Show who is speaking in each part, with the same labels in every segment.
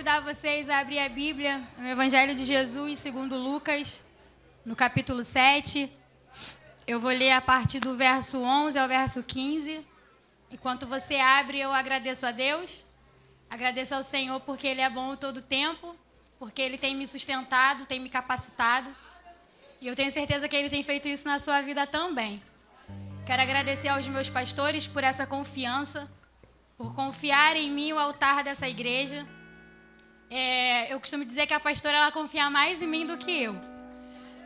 Speaker 1: convidar vocês a abrir a Bíblia no Evangelho de Jesus, segundo Lucas, no capítulo 7. Eu vou ler a partir do verso 11 ao verso 15. Enquanto você abre, eu agradeço a Deus. Agradeço ao Senhor porque Ele é bom todo tempo, porque Ele tem me sustentado, tem me capacitado. E eu tenho certeza que Ele tem feito isso na sua vida também. Quero agradecer aos meus pastores por essa confiança, por confiar em mim o altar dessa igreja. Eu costumo dizer que a pastora ela confia mais em mim do que eu,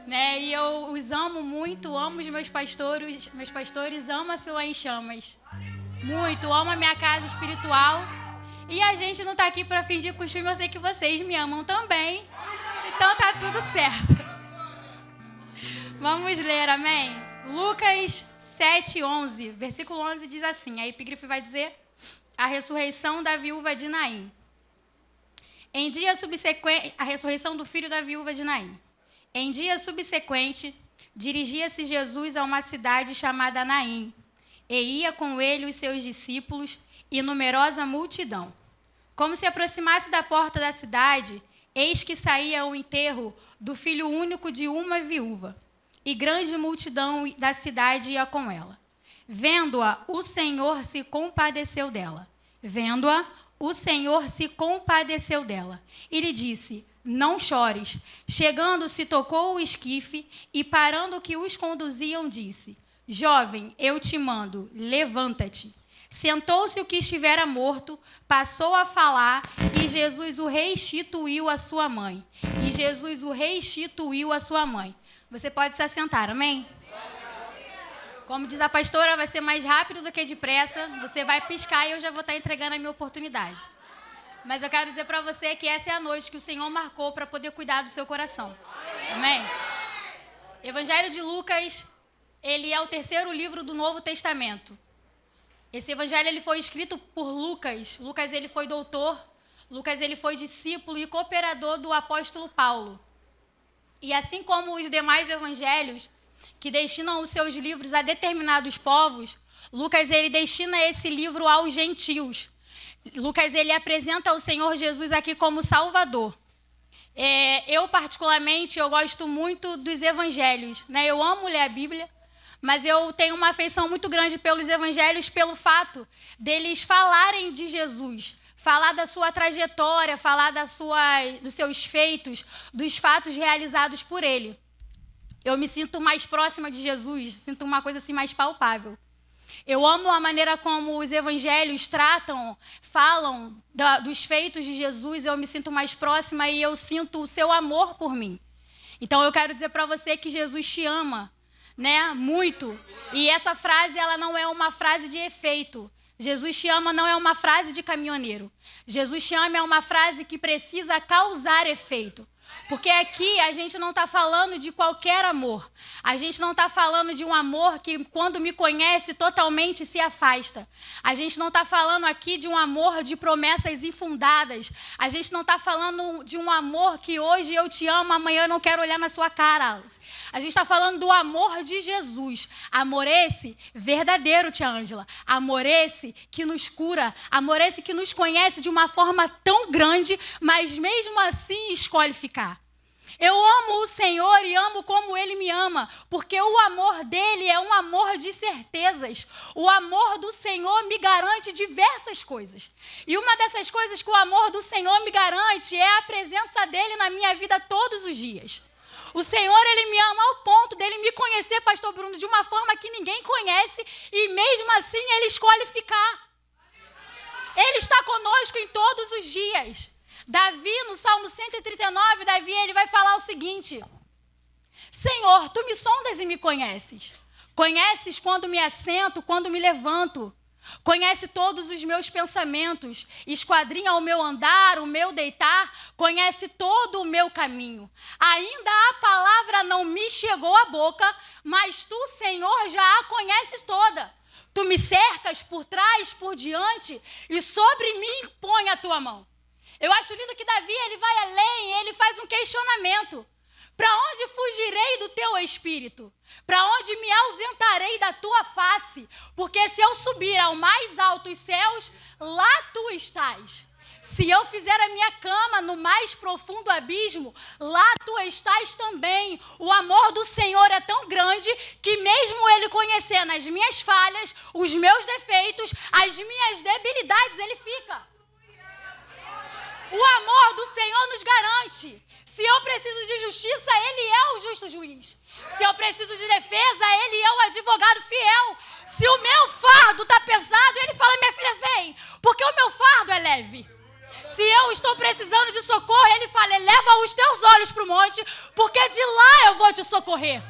Speaker 1: né? E eu os amo muito, amo os meus pastores, amo a Siloé em Chamas, muito, amo a minha casa espiritual. E a gente não está aqui para fingir costume, eu sei que vocês me amam também, então tá tudo certo. Vamos ler, amém? Lucas 7:11, versículo 11 diz assim, a epígrafe vai dizer: a ressurreição da viúva de Naim. Em dia subsequente, a ressurreição do filho da viúva de Naim. Em dia subsequente, dirigia-se Jesus a uma cidade chamada Naim, e ia com ele os seus discípulos e numerosa multidão. Como se aproximasse da porta da cidade, eis que saía o enterro do filho único de uma viúva, e grande multidão da cidade ia com ela. Vendo-a, o Senhor se compadeceu dela. O Senhor se compadeceu dela e lhe disse: não chores. Chegando-se, tocou o esquife e, parando que os conduziam, disse: jovem, eu te mando, levanta-te. Sentou-se o que estivera morto, passou a falar, e Jesus o restituiu à sua mãe. Você pode se assentar, amém? Como diz a pastora, vai ser mais rápido do que depressa. Você vai piscar e eu já vou estar entregando a minha oportunidade. Mas eu quero dizer para você que essa é a noite que o Senhor marcou para poder cuidar do seu coração. Amém? Evangelho de Lucas, ele é o terceiro livro do Novo Testamento. Esse evangelho ele foi escrito por Lucas. Lucas ele foi doutor. Lucas ele foi discípulo e cooperador do apóstolo Paulo. E assim como os demais evangelhos, que destinam os seus livros a determinados povos, Lucas ele destina esse livro aos gentios. Lucas ele apresenta o Senhor Jesus aqui como Salvador. Eu particularmente, eu gosto muito dos evangelhos, né? Eu amo ler a Bíblia, mas eu tenho uma afeição muito grande pelos evangelhos pelo fato deles falarem de Jesus, falar da sua trajetória, falar dos seus feitos, dos fatos realizados por ele. Eu me sinto mais próxima de Jesus, sinto uma coisa assim mais palpável. Eu amo a maneira como os evangelhos falam dos feitos de Jesus, eu me sinto mais próxima e eu sinto o seu amor por mim. Então eu quero dizer para você que Jesus te ama, né? Muito. E essa frase, ela não é uma frase de efeito. Jesus te ama não é uma frase de caminhoneiro. Jesus te ama é uma frase que precisa causar efeito. Porque aqui a gente não está falando de qualquer amor. A gente não está falando de um amor que, quando me conhece, totalmente se afasta. A gente não está falando aqui de um amor de promessas infundadas. A gente não está falando de um amor que hoje eu te amo, amanhã eu não quero olhar na sua cara, Alice. A gente está falando do amor de Jesus. Amor esse verdadeiro, tia Ângela. Amor esse que nos cura. Amor esse que nos conhece de uma forma tão grande, mas mesmo assim escolhe ficar. Eu amo o Senhor e amo como Ele me ama, porque o amor dEle é um amor de certezas. O amor do Senhor me garante diversas coisas. E uma dessas coisas que o amor do Senhor me garante é a presença dEle na minha vida todos os dias. O Senhor, Ele me ama ao ponto dEle me conhecer, pastor Bruno, de uma forma que ninguém conhece, e mesmo assim Ele escolhe ficar. Ele está conosco em todos os dias. Davi, no Salmo 139, Davi ele vai falar o seguinte: Senhor, Tu me sondas e me conheces. Conheces quando me assento, quando me levanto. Conhece todos os meus pensamentos. Esquadrinha o meu andar, o meu deitar. Conhece todo o meu caminho. Ainda a palavra não me chegou à boca, mas Tu, Senhor, já a conheces toda. Tu me cercas por trás, por diante, e sobre mim põe a Tua mão. Eu acho lindo que Davi, ele vai além, ele faz um questionamento. Para onde fugirei do teu espírito? Para onde me ausentarei da tua face? Porque se eu subir ao mais altos céus, lá tu estás. Se eu fizer a minha cama no mais profundo abismo, lá tu estás também. O amor do Senhor é tão grande que mesmo Ele conhecendo as minhas falhas, os meus defeitos, as minhas debilidades, Ele fica. O amor do Senhor nos garante. Se eu preciso de justiça, Ele é o justo juiz. Se eu preciso de defesa, Ele é o advogado fiel. Se o meu fardo está pesado, Ele fala, minha filha, vem, porque o meu fardo é leve. Se eu estou precisando de socorro, Ele fala, eleva os teus olhos para o monte, porque de lá eu vou te socorrer.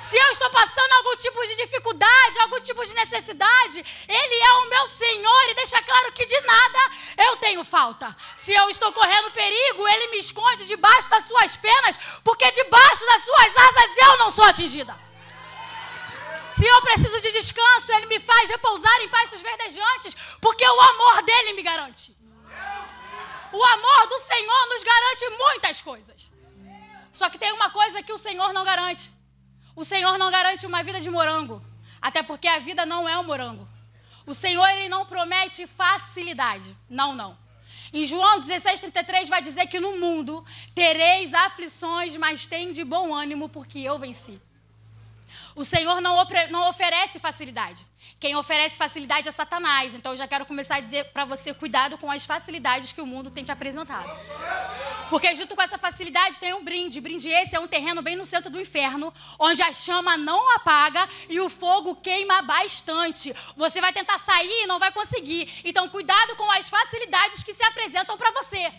Speaker 1: Se eu estou passando algum tipo de dificuldade, algum tipo de necessidade, Ele é o meu Senhor e deixa claro que de nada eu tenho falta. Se eu estou correndo perigo, Ele me esconde debaixo das suas penas, porque debaixo das suas asas eu não sou atingida. Se eu preciso de descanso, Ele me faz repousar em pastos verdejantes, porque o amor dEle me garante. O amor do Senhor nos garante muitas coisas. Só que tem uma coisa que o Senhor não garante. O Senhor não garante uma vida de morango. Até porque a vida não é um morango. O Senhor, Ele não promete facilidade. Não, não. Em João 16:33 vai dizer que no mundo tereis aflições, mas tem de bom ânimo, porque eu venci. O Senhor não oferece facilidade. Quem oferece facilidade é Satanás. Então eu já quero começar a dizer para você, cuidado com as facilidades que o mundo tem te apresentado. Porque junto com essa facilidade tem um brinde. Brinde esse é um terreno bem no centro do inferno, onde a chama não apaga e o fogo queima bastante. Você vai tentar sair e não vai conseguir. Então cuidado com as facilidades que se apresentam para você.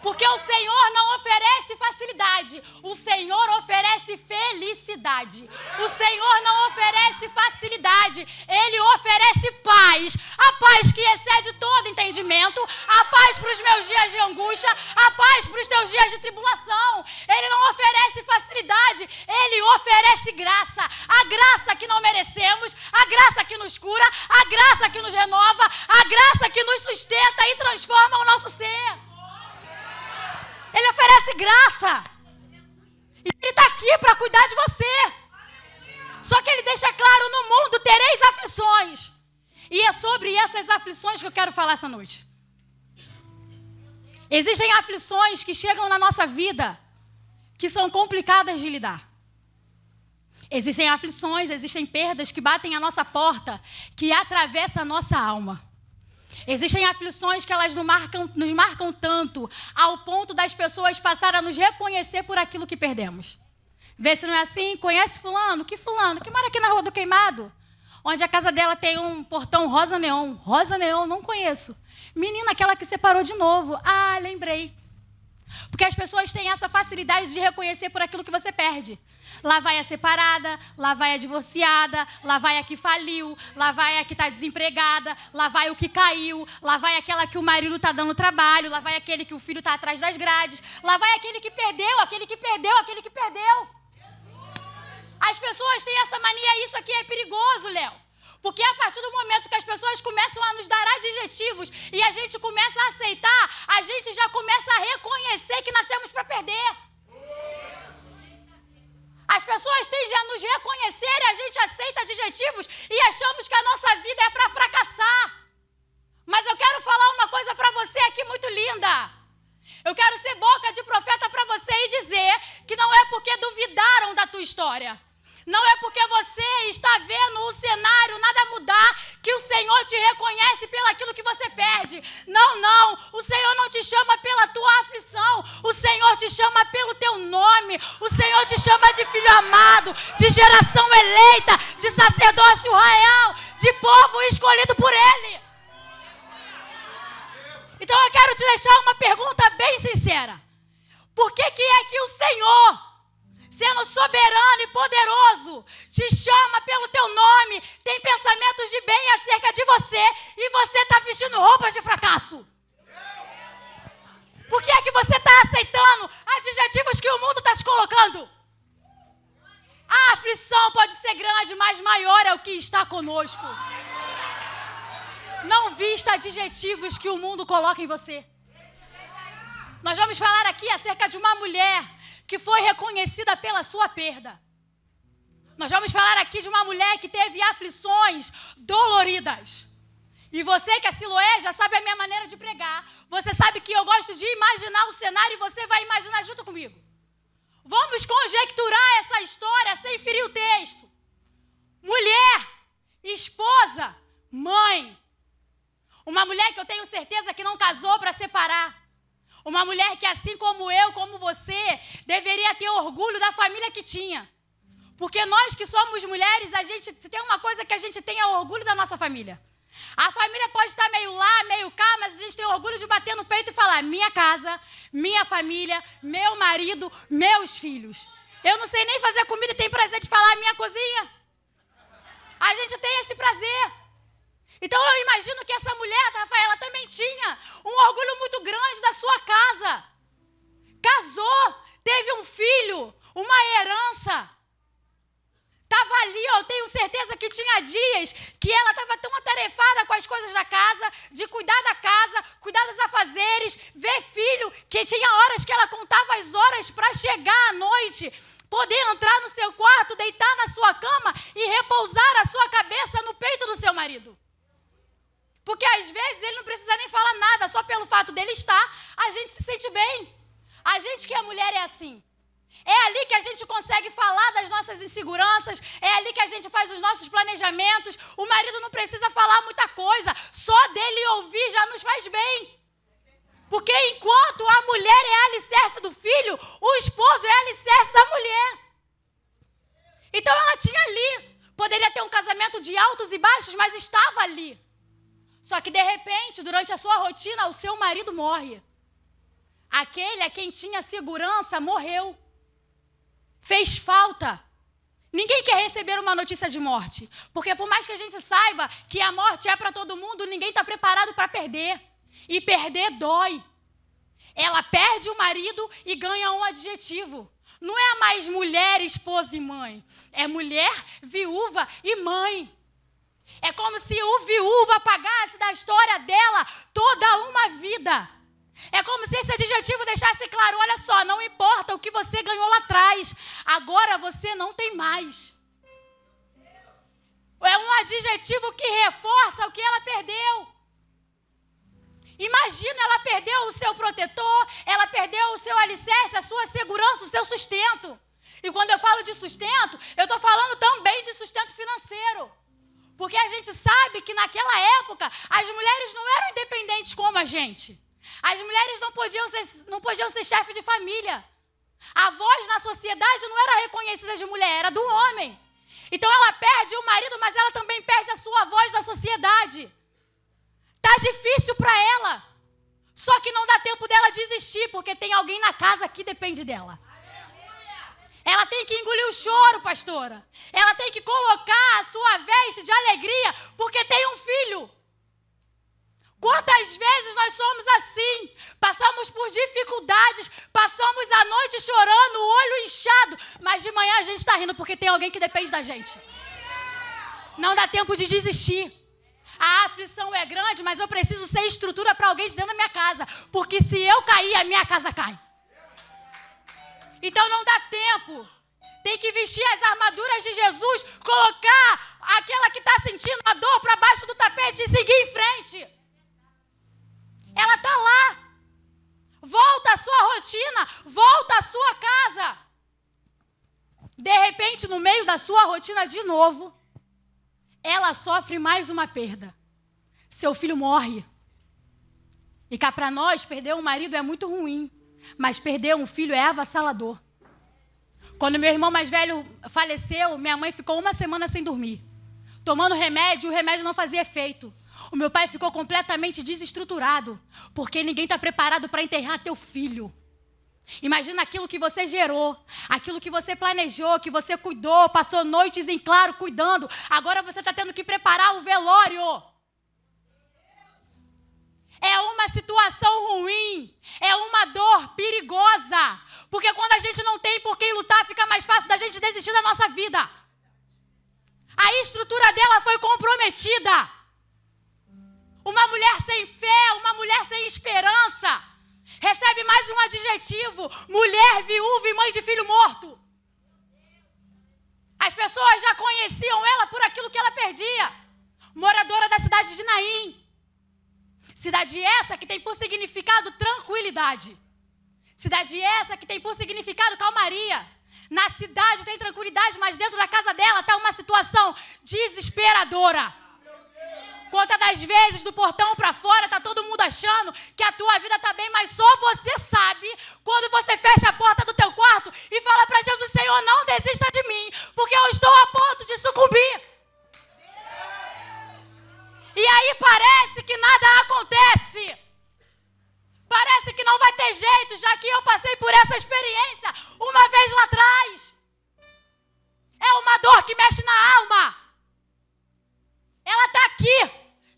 Speaker 1: Porque o Senhor não oferece facilidade, o Senhor oferece felicidade. O Senhor não oferece facilidade, Ele oferece paz. A paz que excede todo entendimento, a paz para os meus dias de angústia, a paz para os teus dias de tribulação. Ele não oferece facilidade, Ele oferece graça. A graça que não merecemos, a graça que nos cura, a graça que nos renova, a graça que nos sustenta e transforma o nosso ser. Ele oferece graça. E Ele está aqui para cuidar de você. Só que Ele deixa claro, no mundo tereis aflições. E é sobre essas aflições que eu quero falar essa noite. Existem aflições que chegam na nossa vida que são complicadas de lidar. Existem aflições, existem perdas que batem à nossa porta, que atravessam a nossa alma. Existem aflições que elas nos marcam tanto, ao ponto das pessoas passarem a nos reconhecer por aquilo que perdemos. Vê se não é assim? Conhece fulano? Que fulano? Que mora aqui na Rua do Queimado? Onde a casa dela tem um portão rosa neon. Rosa neon, não conheço. Menina, aquela que separou de novo. Ah, lembrei. Porque as pessoas têm essa facilidade de reconhecer por aquilo que você perde. Lá vai a separada, lá vai a divorciada, lá vai a que faliu, lá vai a que está desempregada, lá vai o que caiu, lá vai aquela que o marido está dando trabalho, lá vai aquele que o filho está atrás das grades, lá vai aquele que perdeu, aquele que perdeu, aquele que perdeu. As pessoas têm essa mania, isso aqui é perigoso, Léo. Porque a partir do momento que as pessoas começam a nos dar adjetivos e a gente começa a aceitar, a gente já começa a reconhecer que nascemos para perder. As pessoas tendem a nos reconhecer e a gente aceita adjetivos e achamos que a nossa vida é para fracassar. Mas eu quero falar uma coisa para você aqui muito linda. Eu quero ser boca de profeta para você e dizer que não é porque duvidaram da tua história. Não é porque você está vendo o cenário nada mudar que o Senhor te reconhece pelo aquilo que você perde. Não, não. O Senhor não te chama pela tua aflição. O Senhor te chama pelo teu nome. O Senhor te chama de filho amado, de geração eleita, de sacerdócio real, de povo escolhido por Ele. Então eu quero te deixar uma pergunta bem sincera. Por que é que o Senhor, sendo soberano e poderoso, te chama pelo teu nome, tem pensamentos de bem acerca de você e você está vestindo roupas de fracasso? Por que é que você está aceitando adjetivos que o mundo está te colocando? A aflição pode ser grande, mas maior é o que está conosco. Não vista adjetivos que o mundo coloca em você. Nós vamos falar aqui acerca de uma mulher que foi reconhecida pela sua perda. Nós vamos falar aqui de uma mulher que teve aflições doloridas, E você que é Siloé já sabe a minha maneira de pregar. Você sabe que eu gosto de imaginar o cenário e você vai imaginar junto comigo. Vamos conjecturar essa história sem ferir o texto. Mulher, esposa, mãe. Uma mulher que eu tenho certeza que não casou para separar. Uma mulher que, assim como eu, como você, deveria ter orgulho da família que tinha. Porque nós que somos mulheres, se tem uma coisa que a gente tem é orgulho da nossa família. A família pode estar meio lá, meio cá, mas a gente tem orgulho de bater no peito e falar: minha casa, minha família, meu marido, meus filhos. Eu não sei nem fazer comida e tenho prazer de falar minha cozinha. A gente tem esse prazer. Então eu imagino que essa mulher, Rafaela, também tinha um orgulho muito grande da sua casa. Casou, teve um filho, uma herança. Estava ali, eu tenho certeza que tinha dias que ela estava tão atarefada com as coisas da casa, de cuidar da casa, cuidar dos afazeres, ver filho, que tinha horas que ela contava as horas para chegar à noite, poder entrar no seu quarto, deitar na sua cama e repousar a sua cabeça no peito do seu marido. Porque às vezes ele não precisa nem falar nada, só pelo fato dele estar, a gente se sente bem. A gente que é mulher é assim. É ali que a gente consegue falar das nossas inseguranças, é ali que a gente faz os nossos planejamentos. O marido não precisa falar muita coisa, só dele ouvir já nos faz bem. Porque enquanto a mulher é a alicerce do filho, o esposo é a alicerce da mulher. Então ela tinha ali, poderia ter um casamento de altos e baixos, mas estava ali. Só que de repente, durante a sua rotina, o seu marido morre. Aquele a quem tinha segurança morreu. Fez falta. Ninguém quer receber uma notícia de morte. Porque por mais que a gente saiba que a morte é para todo mundo, ninguém está preparado para perder. E perder dói. Ela perde o marido e ganha um adjetivo. Não é mais mulher, esposa e mãe. É mulher, viúva e mãe. É como se o viúva apagasse da história dela toda uma vida. É como se esse adjetivo deixasse claro: olha só, não importa o que você ganhou lá atrás, agora você não tem mais. É um adjetivo que reforça o que ela perdeu. Imagina, ela perdeu o seu protetor, ela perdeu o seu alicerce, a sua segurança, o seu sustento. E quando eu falo de sustento, eu estou falando também de sustento financeiro. Porque a gente sabe que naquela época as mulheres não eram independentes como a gente. As mulheres não podiam ser chefe de família. A voz na sociedade não era reconhecida de mulher, era do homem. Então ela perde o marido, mas ela também perde a sua voz na sociedade. Tá difícil para ela. Só que não dá tempo dela desistir, porque tem alguém na casa que depende dela. Ela tem que engolir o choro, pastora. Ela tem que colocar a sua veste de alegria, porque tem um filho. Quantas vezes nós somos assim? Passamos por dificuldades, passamos a noite chorando, o olho inchado, mas de manhã a gente está rindo porque tem alguém que depende da gente. Não dá tempo de desistir. A aflição é grande, mas eu preciso ser estrutura para alguém de dentro da minha casa, porque se eu cair, a minha casa cai. Então não dá tempo. Tem que vestir as armaduras de Jesus, colocar aquela que está sentindo a dor para baixo do tapete e seguir em frente. Ela está lá. Volta à sua rotina, volta à sua casa. De repente, no meio da sua rotina de novo, ela sofre mais uma perda. Seu filho morre. E cá para nós, perder um marido é muito ruim, mas perder um filho é avassalador. Quando meu irmão mais velho faleceu, minha mãe ficou 1 semana sem dormir. Tomando remédio, o remédio não fazia efeito. O meu pai ficou completamente desestruturado, porque ninguém está preparado para enterrar teu filho. Imagina aquilo que você gerou, aquilo que você planejou, que você cuidou, passou noites em claro cuidando. Agora você está tendo que preparar o velório. É uma situação ruim, é uma dor perigosa. Porque quando a gente não tem por quem lutar, fica mais fácil da gente desistir da nossa vida. A estrutura dela foi comprometida. Uma mulher sem fé, uma mulher sem esperança, recebe mais um adjetivo: mulher, viúva e mãe de filho morto. As pessoas já conheciam ela por aquilo que ela perdia. moradora da cidade de Naim. Cidade essa que tem por significado tranquilidade. Cidade essa que tem por significado calmaria. Na cidade tem tranquilidade, mas dentro da casa dela está uma situação desesperadora. Quantas das vezes do portão para fora está todo mundo achando que a tua vida está bem, mas só você sabe quando você fecha a porta do teu quarto e fala para Jesus: Senhor, não desista de mim, porque eu estou a ponto de sucumbir. E aí parece que nada acontece. Parece que não vai ter jeito, já que eu passei por essa experiência uma vez lá atrás. É uma dor que mexe na alma. Ela está aqui,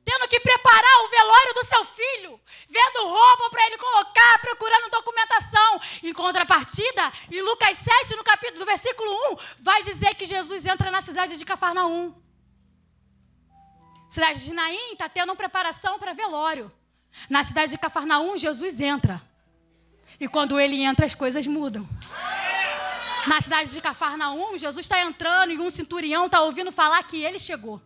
Speaker 1: tendo que preparar o velório do seu filho, vendo roupa para ele colocar, procurando documentação. Em contrapartida, em Lucas 7, no capítulo do versículo 1, vai dizer que Jesus entra na cidade de Cafarnaum. Cidade de Naim está tendo uma preparação para velório. Na cidade de Cafarnaum, Jesus entra. E quando ele entra, as coisas mudam. Na cidade de Cafarnaum, Jesus está entrando e um centurião está ouvindo falar que ele chegou.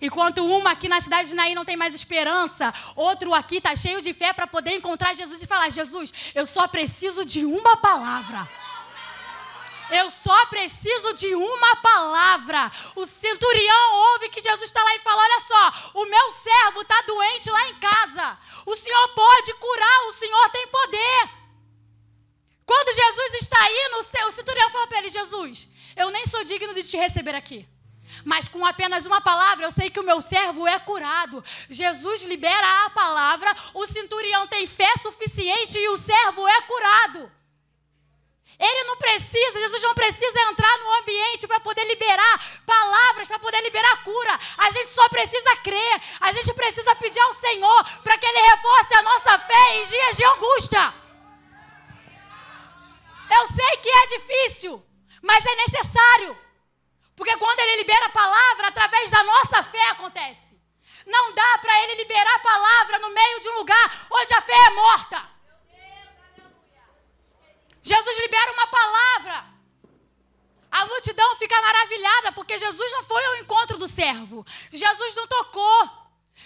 Speaker 1: Enquanto uma aqui na cidade de Naim não tem mais esperança, outro aqui está cheio de fé para poder encontrar Jesus e falar: Jesus, eu só preciso de uma palavra. Eu só preciso de uma palavra. O centurião ouve que Jesus está lá e fala: olha só, o meu servo está doente lá em casa. O Senhor pode curar, o Senhor tem poder. Quando Jesus está aí, o centurião fala para ele: Jesus, eu nem sou digno de te receber aqui, mas com apenas uma palavra eu sei que o meu servo é curado. Jesus libera a palavra, o centurião tem fé suficiente e o servo é curado. Ele não precisa, Jesus não precisa entrar no ambiente para poder liberar palavras, para poder liberar cura. A gente só precisa crer, a gente precisa pedir ao Senhor para que Ele reforce a nossa fé em dias de angústia. Eu sei que é difícil, mas é necessário. Porque quando Ele libera a palavra, através da nossa fé acontece. Não dá para Ele liberar a palavra no meio de um lugar onde a fé é morta. Jesus libera uma palavra. A multidão fica maravilhada porque Jesus não foi ao encontro do servo. Jesus não tocou.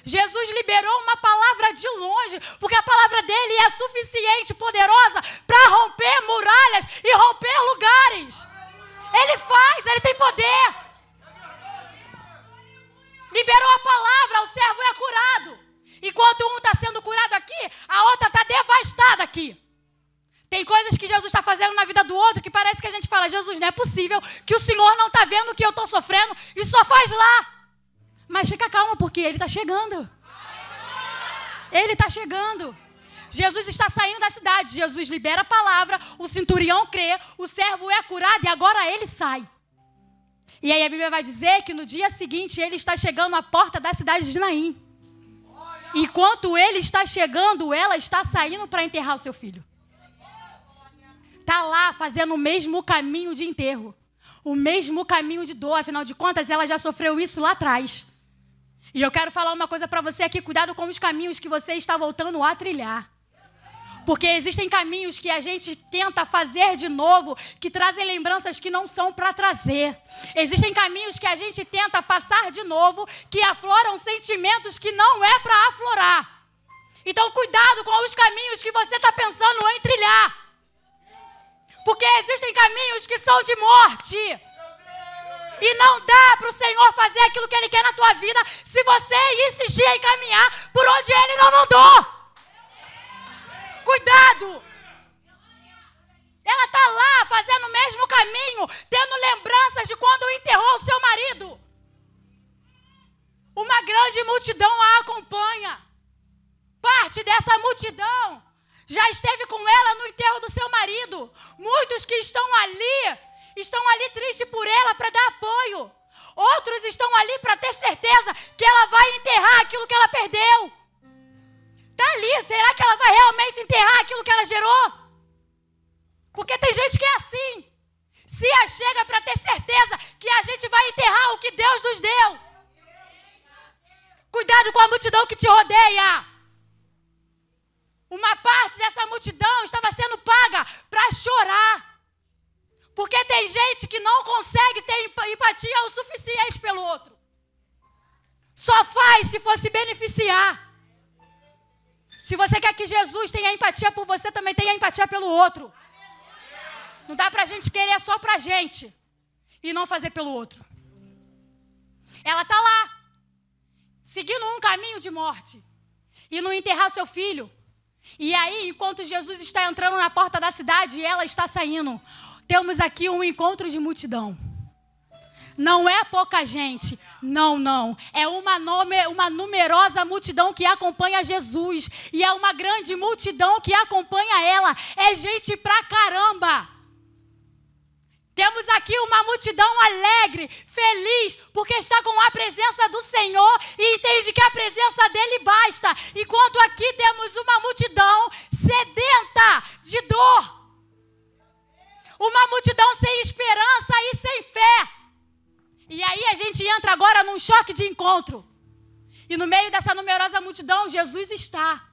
Speaker 1: Jesus liberou uma palavra de longe, porque a palavra dele é suficiente, poderosa, para romper muralhas e romper lugares. Ele faz, ele tem poder. Liberou a palavra, o servo é curado. Enquanto um está sendo curado aqui, a outra está devastada aqui. Tem coisas que Jesus está fazendo na vida do outro que parece que a gente fala: Jesus, não é possível que o Senhor não está vendo o que eu estou sofrendo e só faz lá. Mas fica calma, porque Ele está chegando. Ele está chegando. Jesus está saindo da cidade. Jesus libera a palavra, o centurião crê, o servo é curado e agora ele sai. E aí a Bíblia vai dizer que no dia seguinte ele está chegando à porta da cidade de Naim. Enquanto ele está chegando, ela está saindo para enterrar o seu filho. Está lá fazendo o mesmo caminho de enterro, o mesmo caminho de dor. Afinal de contas, ela já sofreu isso lá atrás. E eu quero falar uma coisa para você aqui: cuidado com os caminhos que você está voltando a trilhar. Porque existem caminhos que a gente tenta fazer de novo, que trazem lembranças que não são para trazer. Existem caminhos que a gente tenta passar de novo, que afloram sentimentos que não é para aflorar. Então, cuidado com os caminhos que você está pensando em trilhar. Porque existem caminhos que são de morte. E não dá para o Senhor fazer aquilo que Ele quer na tua vida se você insistir em caminhar por onde Ele não mandou. Cuidado. Ela está lá fazendo o mesmo caminho, tendo lembranças de quando enterrou o seu marido. Uma grande multidão a acompanha. Parte dessa multidão já esteve com ela no enterro do seu marido. Muitos que estão ali tristes por ela para dar apoio. Outros estão ali para ter certeza que ela vai enterrar aquilo que ela perdeu. Está ali, será que ela vai realmente enterrar aquilo que ela gerou? Porque tem gente que é assim. Se achega para ter certeza que a gente vai enterrar o que Deus nos deu. Cuidado com a multidão que te rodeia. Uma parte dessa multidão estava sendo paga para chorar. Porque tem gente que não consegue ter empatia o suficiente pelo outro. Só faz se for se beneficiar. Se você quer que Jesus tenha empatia por você, também tenha empatia pelo outro. Não dá pra gente querer só pra gente e não fazer pelo outro. Ela está lá, seguindo um caminho de morte, e não enterrar seu filho. E aí, enquanto Jesus está entrando na porta da cidade e ela está saindo, temos aqui um encontro de multidão. Não é pouca gente, não. É uma numerosa multidão que acompanha Jesus. E é uma grande multidão que acompanha ela. É gente pra caramba. Temos aqui uma multidão alegre, feliz, porque está com a presença do Senhor e entende que a presença dele basta. Enquanto aqui temos uma multidão sedenta de dor. Uma multidão sem esperança e sem fé. E aí a gente entra agora num choque de encontro. E no meio dessa numerosa multidão, Jesus está.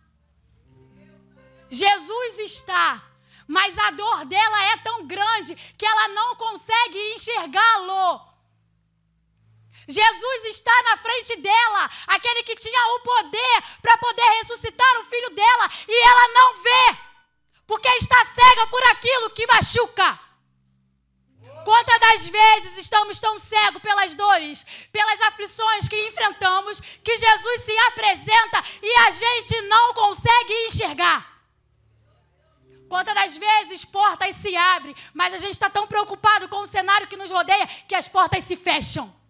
Speaker 1: Jesus está. Mas a dor dela é tão grande que ela não consegue enxergá-lo. Jesus está na frente dela, aquele que tinha o poder para poder ressuscitar o filho dela, e ela não vê, porque está cega por aquilo que machuca. Quantas das vezes estamos tão cegos pelas dores, pelas aflições que enfrentamos, que Jesus se apresenta e a gente não consegue enxergar? Quantas das vezes portas se abrem, mas a gente está tão preocupado com o cenário que nos rodeia que as portas se fecham.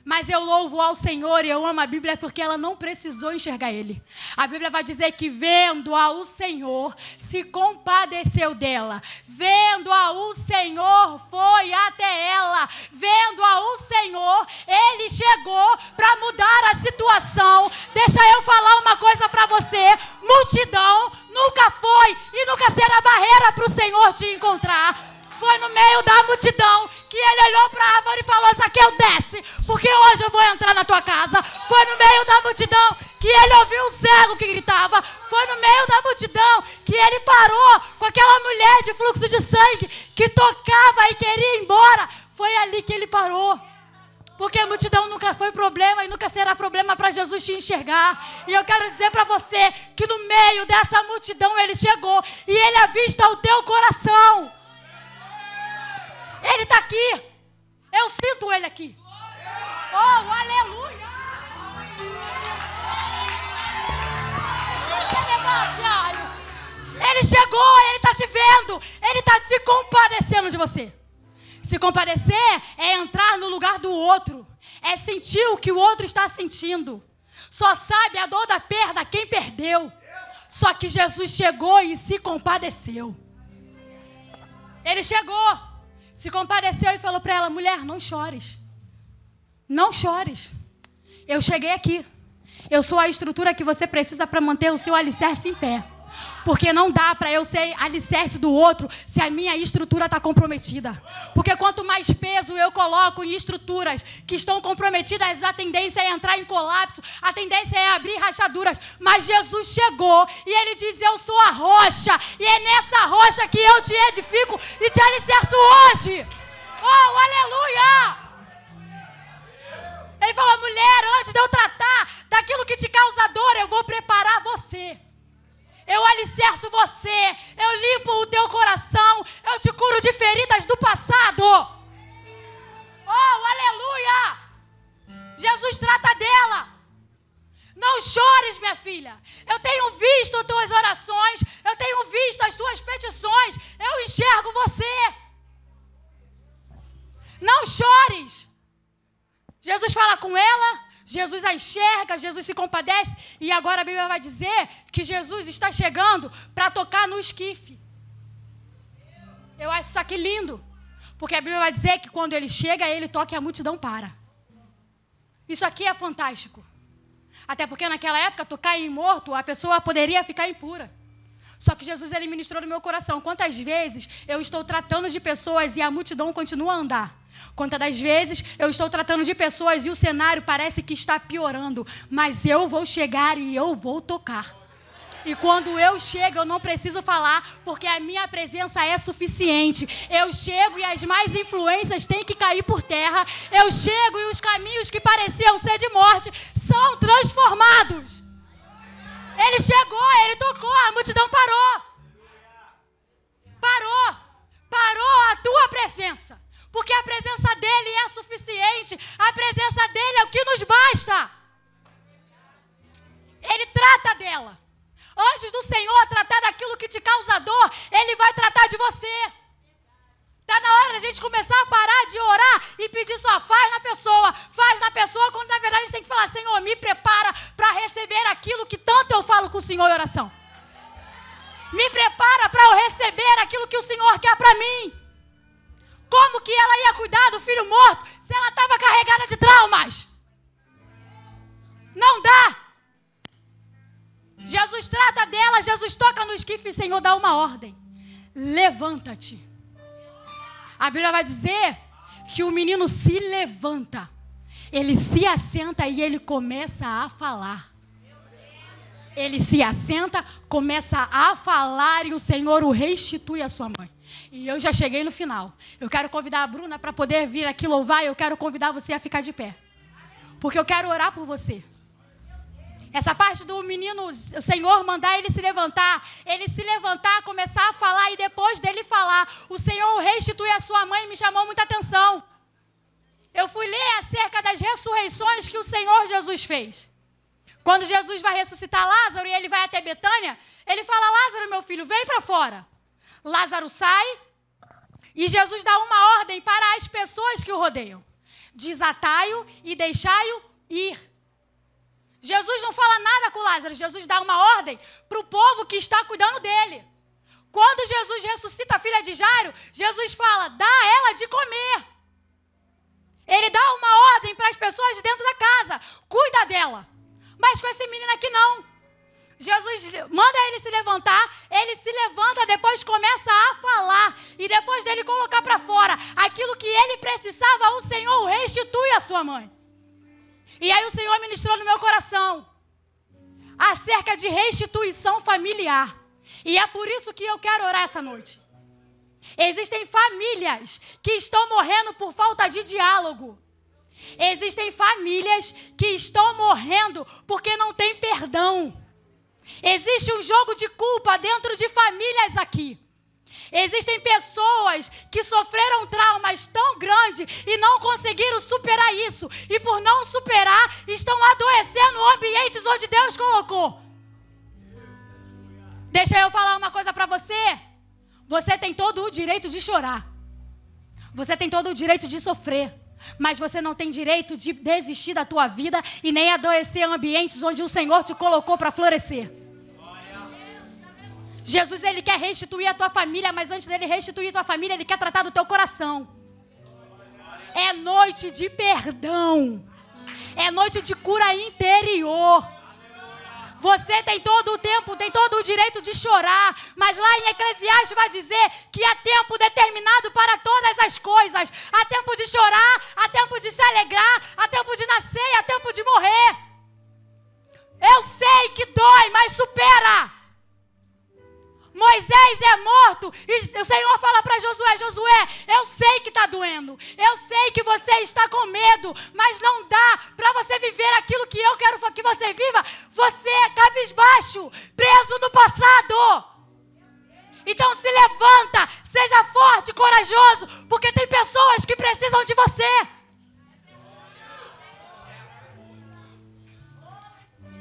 Speaker 1: Mas eu louvo ao Senhor e eu amo a Bíblia porque ela não precisou enxergar Ele. A Bíblia vai dizer que vendo-a o Senhor, se compadeceu dela. Vendo-a o Senhor, foi até ela. Vendo-a o Senhor, Ele chegou para mudar a situação. Deixa eu falar uma coisa para você. Multidão nunca foi e nunca será barreira para o Senhor te encontrar. Foi no meio da multidão que ele olhou para a árvore e falou: Zaqueu, desce, porque hoje eu vou entrar na tua casa. Foi no meio da multidão que ele ouviu um cego que gritava. Foi no meio da multidão que ele parou com aquela mulher de fluxo de sangue que tocava e queria ir embora. Foi ali que ele parou. Porque a multidão nunca foi problema e nunca será problema para Jesus te enxergar. E eu quero dizer para você que no meio dessa multidão ele chegou e ele avista o teu coração. Ele está aqui. Eu sinto ele aqui. Oh, aleluia. Ele chegou, ele está te vendo. Ele está se compadecendo de você. Se compadecer é entrar no lugar do outro. É sentir o que o outro está sentindo. Só sabe a dor da perda quem perdeu. Só que Jesus chegou e se compadeceu. Ele chegou. Se compadeceu e falou para ela: mulher, não chores. Não chores. Eu cheguei aqui. Eu sou a estrutura que você precisa para manter o seu alicerce em pé. Porque não dá para eu ser alicerce do outro se a minha estrutura está comprometida. Porque quanto mais peso eu coloco em estruturas que estão comprometidas, a tendência é entrar em colapso, a tendência é abrir rachaduras. Mas Jesus chegou e ele diz: eu sou a rocha, e é nessa rocha que eu te edifico e te alicerço hoje. Oh, aleluia! Ele falou: mulher, antes de eu tratar daquilo que te causa dor, eu vou preparar você. Eu alicerço você, eu limpo o teu coração, eu te curo de feridas do passado. Oh, aleluia! Jesus trata dela. Não chores, minha filha. Eu tenho visto as tuas orações, eu tenho visto as tuas petições, eu enxergo você. Não chores. Jesus fala com ela. Jesus a enxerga, Jesus se compadece. E agora a Bíblia vai dizer que Jesus está chegando para tocar no esquife. Eu acho isso aqui lindo. Porque a Bíblia vai dizer que quando ele chega, ele toca e a multidão para. Isso aqui é fantástico. Até porque naquela época, tocar em morto, a pessoa poderia ficar impura. Só que Jesus, ele ministrou no meu coração. Quantas vezes eu estou tratando de pessoas e a multidão continua a andar? Quantas das vezes eu estou tratando de pessoas e o cenário parece que está piorando, mas eu vou chegar e eu vou tocar. E quando eu chego, eu não preciso falar, porque a minha presença é suficiente. Eu chego e as más influências têm que cair por terra. Eu chego e os caminhos que pareciam ser de morte são transformados. Ele chegou, ele tocou, a multidão parou. Parou a tua presença. Porque a presença dele é suficiente. A presença dele é o que nos basta. Ele trata dela. Antes do Senhor tratar daquilo que te causa dor, Ele vai tratar de você. Está na hora da gente começar a parar de orar e pedir só faz na pessoa, quando na verdade a gente tem que falar, Senhor, me prepara para receber aquilo que tanto eu falo com o Senhor em oração. Me prepara para eu receber aquilo que o Senhor quer para mim. Como que ela ia cuidar do filho morto se ela estava carregada de traumas? Não dá. Jesus trata dela, Jesus toca no esquife e o Senhor dá uma ordem. Levanta-te. A Bíblia vai dizer que o menino se levanta. Ele se assenta e ele começa a falar. Ele se assenta, começa a falar e o Senhor o restitui à sua mãe. E eu já cheguei no final. Eu quero convidar a Bruna para poder vir aqui louvar. Eu quero convidar você a ficar de pé. Porque eu quero orar por você. Essa parte do menino, o Senhor mandar ele se levantar, começar a falar e depois dele falar, o Senhor o restitui à sua mãe, me chamou muita atenção. Eu fui ler acerca das ressurreições que o Senhor Jesus fez. Quando Jesus vai ressuscitar Lázaro e ele vai até Betânia, ele fala, Lázaro, meu filho, vem para fora. Lázaro sai e Jesus dá uma ordem para as pessoas que o rodeiam. Desatai-o e deixai-o ir. Jesus não fala nada com Lázaro, Jesus dá uma ordem para o povo que está cuidando dele. Quando Jesus ressuscita a filha de Jairo, Jesus fala, dá a ela de comer. Ele dá uma ordem para as pessoas de dentro da casa, cuida dela. Mas com esse menino aqui não. Jesus manda ele se levantar, ele se levanta, depois começa a falar. E depois dele colocar para fora aquilo que ele precisava, o Senhor restitui à sua mãe. E aí o Senhor ministrou no meu coração acerca de restituição familiar. E é por isso que eu quero orar essa noite. Existem famílias que estão morrendo por falta de diálogo. Existem famílias que estão morrendo porque não tem perdão. Existe um jogo de culpa dentro de famílias aqui. Existem pessoas que sofreram traumas tão grandes e não conseguiram superar isso. E por não superar, estão adoecendo ambientes onde Deus colocou. Deixa eu falar uma coisa para você. Você tem todo o direito de chorar. Você tem todo o direito de sofrer. Mas você não tem direito de desistir da tua vida e nem adoecer ambientes onde o Senhor te colocou para florescer. Jesus, ele quer restituir a tua família, mas antes dele restituir a tua família, ele quer tratar do teu coração. É noite de perdão. É noite de cura interior. Você tem todo o tempo, tem todo o direito de chorar, mas lá em Eclesiastes vai dizer que há tempo determinado para todas as coisas. Há tempo de chorar, há tempo de se alegrar, há tempo de nascer e há tempo de morrer. Eu sei que dói, mas supera. Moisés é morto e o Senhor fala para Josué, Josué, eu sei que está doendo, eu sei que você está com medo, mas não dá para você viver aquilo que eu quero que você viva. Você é cabisbaixo, preso no passado. Então se levanta, seja forte, corajoso, porque tem pessoas que precisam de você.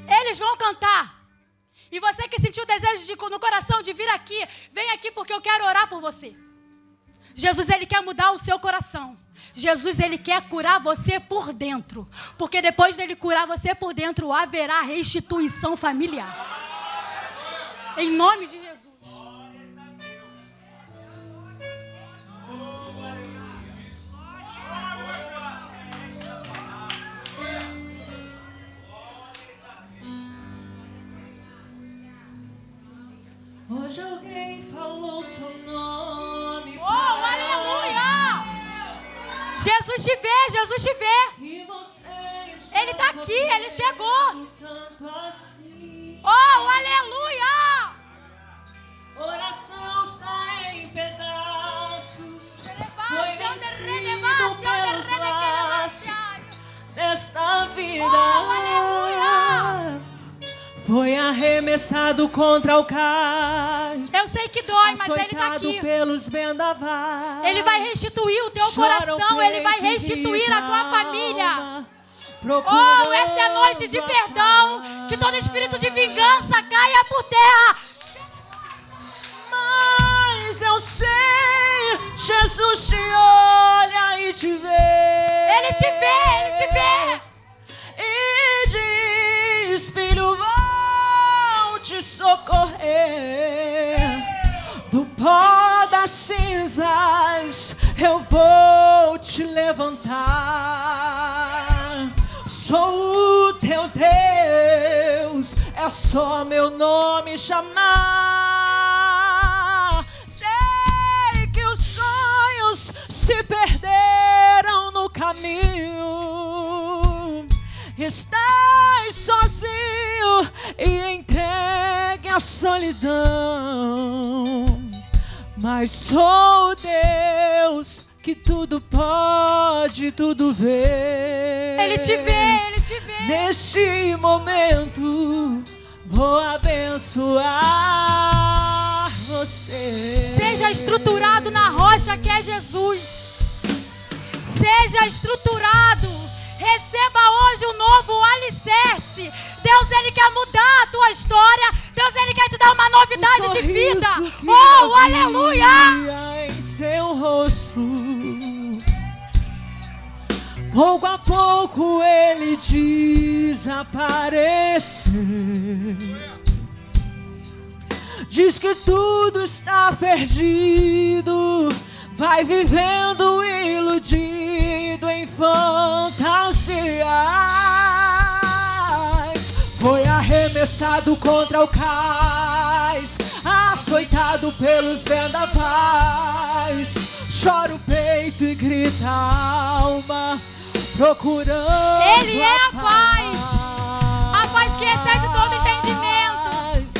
Speaker 1: Eles vão cantar. E você que sentiu o desejo no coração de vir aqui, vem aqui porque eu quero orar por você. Jesus, ele quer mudar o seu coração. Jesus, ele quer curar você por dentro. Porque depois dele curar você por dentro, haverá restituição familiar. Em nome de Jesus.
Speaker 2: Hoje alguém falou seu nome.
Speaker 1: Oh, aleluia! Jesus te vê, Jesus te vê. Ele está aqui, ele chegou.
Speaker 2: Tanto assim.
Speaker 1: Oh, aleluia!
Speaker 2: Oração está em pedaços, foi vencido pelos laços desta vida.
Speaker 1: Oh, aleluia!
Speaker 2: Foi arremessado contra o cais.
Speaker 1: Eu sei que dói, mas Ele está aqui.
Speaker 2: Pelos vendavais.
Speaker 1: Ele vai restituir o teu coração. Ele vai restituir a tua família. Oh, essa é a noite de perdão. Que todo espírito de vingança caia por terra.
Speaker 2: Mas eu sei, Jesus te olha e te vê.
Speaker 1: Ele te vê, Ele te vê.
Speaker 2: E diz, filho, vou te socorrer. Do pó das cinzas eu vou te levantar. Sou o teu Deus, é só meu nome chamar. Sei que os sonhos se perderam no caminho. Estás sozinho e entregue à solidão. Mas sou Deus que tudo pode, tudo vê.
Speaker 1: Ele te vê, Ele te vê.
Speaker 2: Neste momento vou abençoar você.
Speaker 1: Seja estruturado na rocha que é Jesus. Seja estruturado. Receba hoje um novo alicerce. Deus, Ele quer mudar a tua história. Deus, Ele quer te dar uma novidade de vida. Oh, aleluia!
Speaker 2: Em seu rosto, pouco a pouco ele desapareceu. Diz que tudo está perdido. Vai vivendo iludido em fantasias. Foi arremessado contra o cais, açoitado pelos vendavais. Chora o peito e grita a alma, procurando
Speaker 1: Ele é a paz. A paz que excede todo entendimento.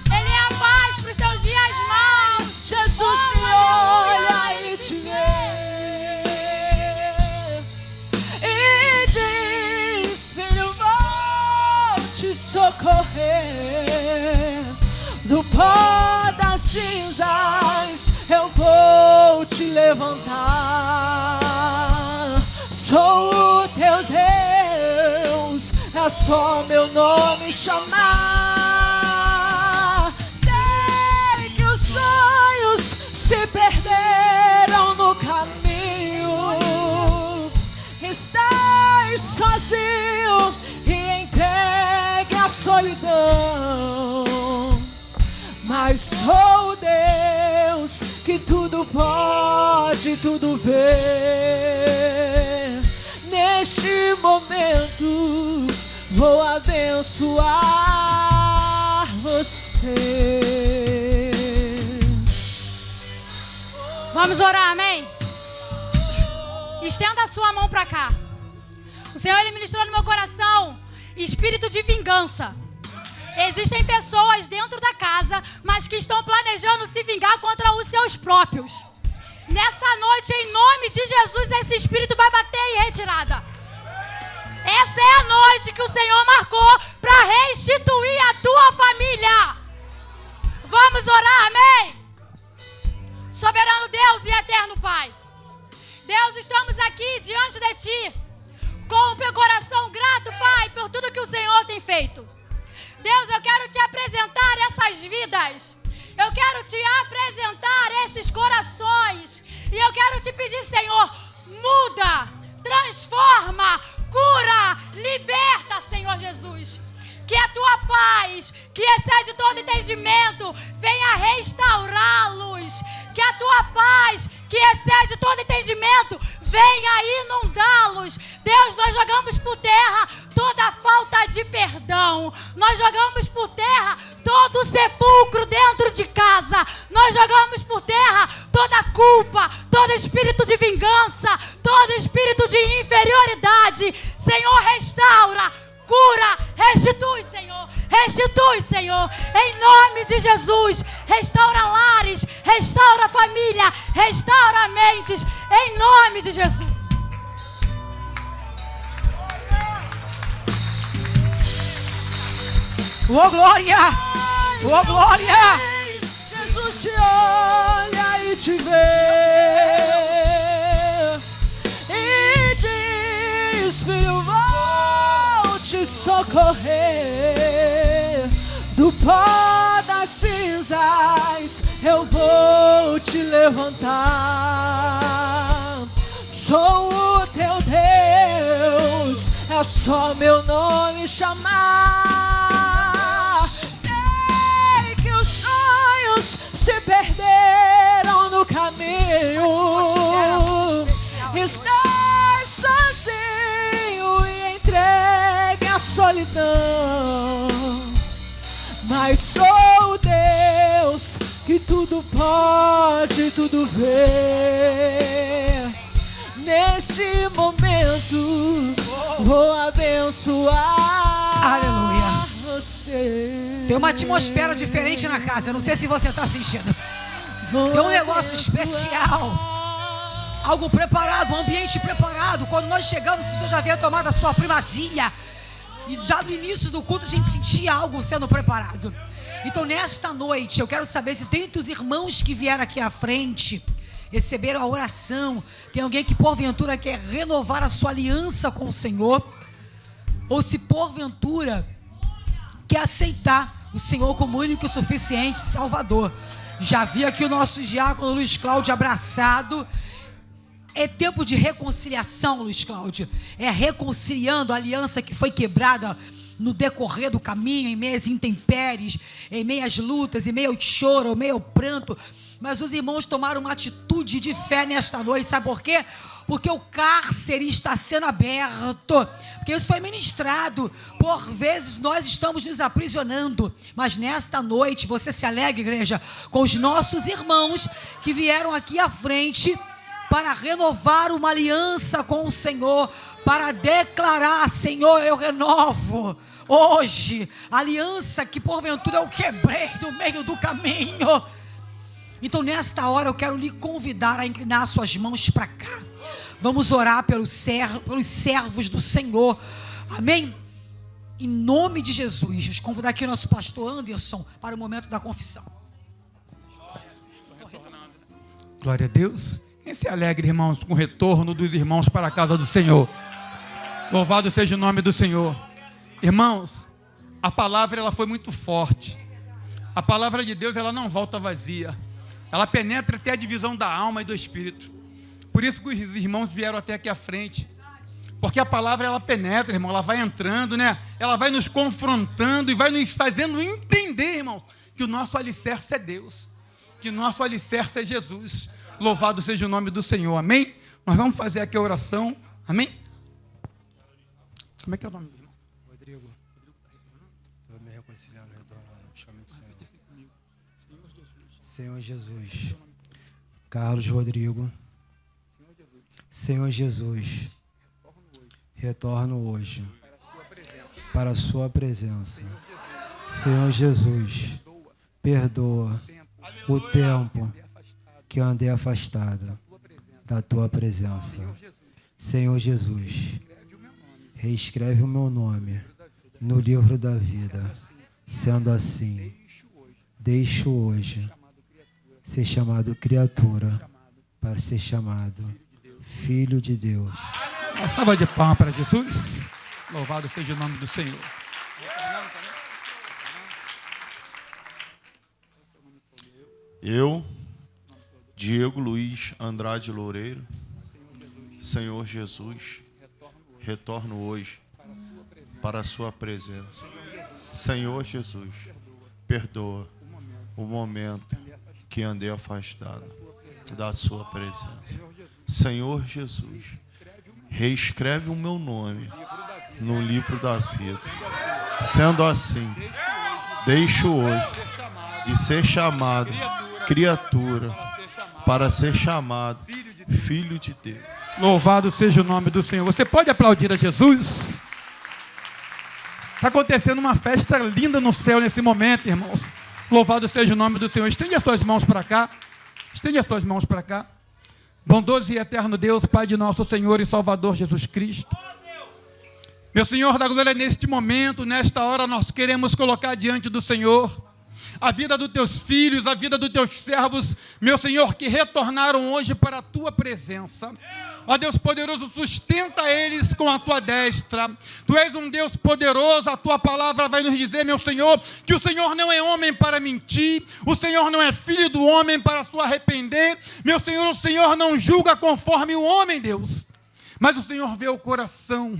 Speaker 1: Ele é a paz para os teus dias maus.
Speaker 2: Jesus te olha e te vê e diz, filho, vou te socorrer. Do pó das cinzas eu vou te levantar. Sou o teu Deus, é só meu nome chamar. Sei que os sonhos se perderam no caminho. Estás sozinho e entregue à solidão. Mas sou Deus que tudo pode, tudo vê. Neste momento vou abençoar você.
Speaker 1: Vamos orar, amém? Estenda a sua mão para cá. O Senhor, Ele ministrou no meu coração espírito de vingança. Existem pessoas dentro da casa, mas que estão planejando se vingar contra os seus próprios. Nessa noite, em nome de Jesus, esse espírito vai bater em retirada. Essa é a noite que o Senhor marcou para restituir a tua família. Vamos orar, amém? Soberano Deus e eterno Pai, Deus, estamos aqui diante de Ti com o coração grato, Pai, por tudo que o Senhor tem feito. Deus, eu quero Te apresentar essas vidas. Eu quero Te apresentar esses corações. E eu quero Te pedir, Senhor, muda, transforma, cura, liberta, Senhor Jesus. Que a Tua paz, que excede todo entendimento, venha restaurá-los. Que a Tua paz, que excede todo entendimento, venha inundá-los. Deus, nós jogamos por terra toda falta de perdão. Nós jogamos por terra todo sepulcro dentro de casa. Nós jogamos por terra toda culpa, todo espírito de vingança, todo espírito de inferioridade. Senhor, restaura, cura, restitui, Senhor. Restitui, Em nome de Jesus.
Speaker 3: Ô glória! Ô glória!
Speaker 2: Jesus te olha e te vê e diz: filho, vou te socorrer. Do pó das cinzas eu vou te levantar. Sou o teu Deus, é só meu nome chamar. Sei que os sonhos se perderam no caminho. Estás sozinho e entregue à solidão. Mas sou o Deus que tudo pode, tudo vê. Neste momento vou abençoar.
Speaker 3: Aleluia.
Speaker 2: Você.
Speaker 3: Tem uma atmosfera diferente na casa. Eu não sei se você está sentindo. Tem um negócio especial. Algo preparado, um ambiente preparado. Quando nós chegamos, você já havia tomado a sua primazia. E já no início do culto a gente sentia algo sendo preparado. Então nesta noite eu quero saber se tem os irmãos que vieram aqui à frente, receberam a oração. Tem alguém que porventura quer renovar a sua aliança com o Senhor, ou se porventura quer aceitar o Senhor como único e suficiente Salvador. Já vi aqui o nosso diácono Luiz Cláudio abraçado. É tempo de reconciliação, Luiz Cláudio. É reconciliando a aliança que foi quebrada no decorrer do caminho, em meio às intempéries, em meio às lutas, em meio ao choro, em meio ao pranto. Mas os irmãos tomaram uma atitude de fé nesta noite. Sabe por quê? Porque o cárcere está sendo aberto. Porque isso foi ministrado. Por vezes nós estamos nos aprisionando. Mas nesta noite você se alegra, igreja, com os nossos irmãos que vieram aqui à frente para renovar uma aliança com o Senhor, para declarar: Senhor, eu renovo hoje a aliança que porventura eu quebrei no meio do caminho. Então nesta hora eu quero lhe convidar a inclinar suas mãos para cá. Vamos orar pelos servos do Senhor, amém? Em nome de Jesus, vamos convidar aqui o nosso pastor Anderson para o momento da confissão.
Speaker 4: Glória a Deus. Quem se alegra, irmãos, com o retorno dos irmãos para a casa do Senhor? Louvado seja o nome do Senhor. Irmãos, a palavra ela foi muito forte. A palavra de Deus ela não volta vazia. Ela penetra até a divisão da alma e do espírito. Por isso que os irmãos vieram até aqui à frente. Porque a palavra ela penetra, irmão, ela vai entrando, né? Ela vai nos confrontando e vai nos fazendo entender, irmãos, que o nosso alicerce é Deus. Que o nosso alicerce é Jesus. Louvado seja o nome do Senhor, amém? Nós vamos fazer aqui a oração, amém? Como é que é o nome do irmão?
Speaker 5: Rodrigo. Estou me reconciliando, retornando. Chame do Senhor. Senhor Jesus. Carlos Rodrigo. Senhor Jesus. Retorno hoje para a sua presença. Senhor Jesus. Perdoa o tempo que eu andei afastado da tua presença. Senhor Jesus, reescreve o meu nome no livro da vida. Sendo assim, deixo hoje ser chamado criatura para ser chamado Filho de Deus.
Speaker 4: Uma salva de palmas para Jesus. Louvado seja o nome do Senhor.
Speaker 6: Eu, Diego Luiz Andrade Loureiro, Senhor Jesus, retorno hoje para a sua presença. Senhor Jesus, perdoa o momento que andei afastado da sua presença. Senhor Jesus, reescreve o meu nome no livro da vida. Sendo assim, deixo hoje de ser chamado criatura para ser chamado Filho de Deus.
Speaker 4: Louvado seja o nome do Senhor. Você pode aplaudir a Jesus? Está acontecendo uma festa linda no céu nesse momento, irmãos. Louvado seja o nome do Senhor. Estende as suas mãos para cá. Estende as suas mãos para cá. Bondoso e eterno Deus, Pai de nosso Senhor e Salvador Jesus Cristo. Meu Senhor da glória, neste momento, nesta hora, nós queremos colocar diante do Senhor a vida dos teus filhos, a vida dos teus servos, meu Senhor, que retornaram hoje para a tua presença. Ó Deus poderoso, sustenta eles com a tua destra. Tu és um Deus poderoso, a tua palavra vai nos dizer, meu Senhor, que o Senhor não é homem para mentir, o Senhor não é filho do homem para se arrepender. Meu Senhor, o Senhor não julga conforme o homem, Deus, mas o Senhor vê o coração.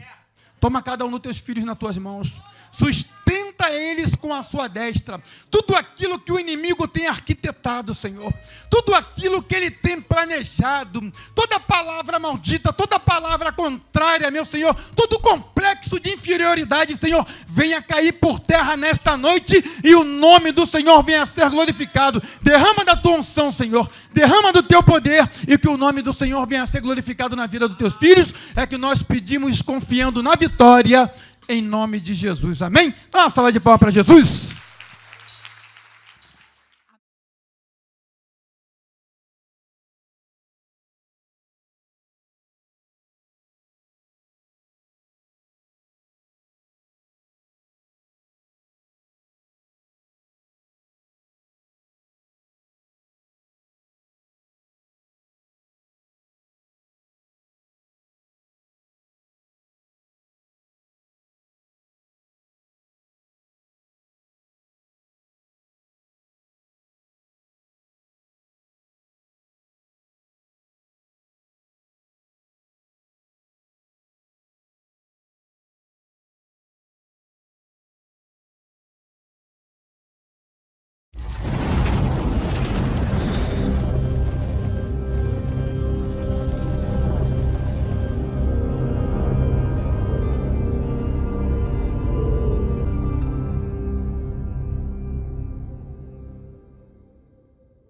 Speaker 4: Toma cada um dos teus filhos nas tuas mãos, sustenta eles com a sua destra. Tudo aquilo que o inimigo tem arquitetado, Senhor, tudo aquilo que ele tem planejado, toda palavra maldita, toda palavra contrária, meu Senhor, todo complexo de inferioridade, Senhor, venha cair por terra nesta noite e o nome do Senhor venha a ser glorificado. Derrama da tua unção, Senhor, derrama do teu poder e que o nome do Senhor venha a ser glorificado na vida dos teus filhos. É que nós pedimos confiando na vitória, em nome de Jesus, amém? Dá uma salva de palmas para Jesus.